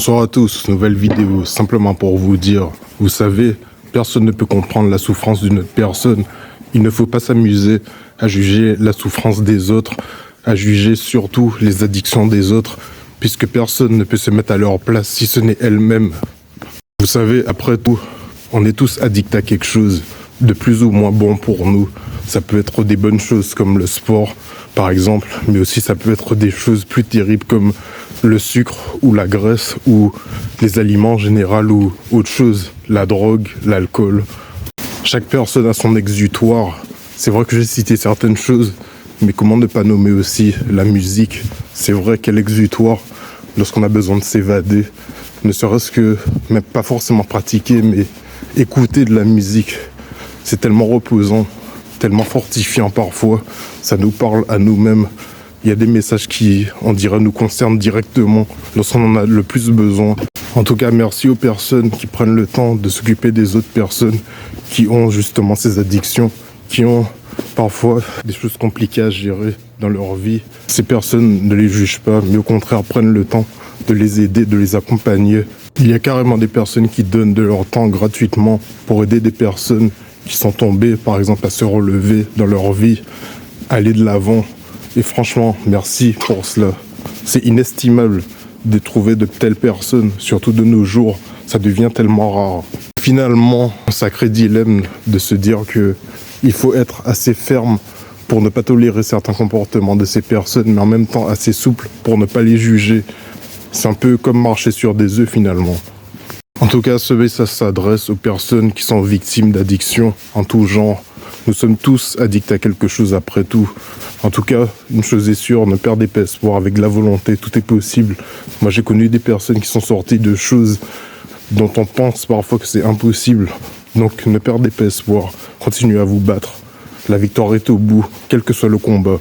Bonsoir à tous, nouvelle vidéo, simplement pour vous dire, vous savez, personne ne peut comprendre la souffrance d'une autre personne. Il ne faut pas s'amuser à juger la souffrance des autres, à juger surtout les addictions des autres, puisque personne ne peut se mettre à leur place si ce n'est elle-même. Vous savez, après tout, on est tous addicts à quelque chose de plus ou moins bon pour nous. Ça peut être des bonnes choses comme le sport, par exemple, mais aussi ça peut être des choses plus terribles comme le sucre ou la graisse ou les aliments en général ou autre chose, la drogue, l'alcool. Chaque personne a son exutoire. C'est vrai que j'ai cité certaines choses, mais comment ne pas nommer aussi la musique? C'est vrai qu'elle exutoire lorsqu'on a besoin de s'évader, ne serait-ce que, même pas forcément pratiquer, mais écouter de la musique. C'est tellement reposant, tellement fortifiant parfois, ça nous parle à nous-mêmes. Il y a des messages qui, on dirait, nous concernent directement lorsqu'on en a le plus besoin. En tout cas, merci aux personnes qui prennent le temps de s'occuper des autres personnes qui ont justement ces addictions, qui ont parfois des choses compliquées à gérer dans leur vie. Ces personnes ne les jugent pas, mais au contraire prennent le temps de les aider, de les accompagner. Il y a carrément des personnes qui donnent de leur temps gratuitement pour aider des personnes qui sont tombées, par exemple, à se relever dans leur vie, aller de l'avant. Et franchement, merci pour cela. C'est inestimable de trouver de telles personnes, surtout de nos jours. Ça devient tellement rare. Finalement, un sacré dilemme de se dire que il faut être assez ferme pour ne pas tolérer certains comportements de ces personnes, mais en même temps assez souple pour ne pas les juger. C'est un peu comme marcher sur des œufs finalement. En tout cas, ce message s'adresse aux personnes qui sont victimes d'addictions en tout genre. Nous sommes tous addicts à quelque chose après tout. En tout cas, une chose est sûre, ne perdez pas espoir. Avec de la volonté, tout est possible. Moi, j'ai connu des personnes qui sont sorties de choses dont on pense parfois que c'est impossible. Donc, ne perdez pas espoir. Continuez à vous battre. La victoire est au bout, quel que soit le combat.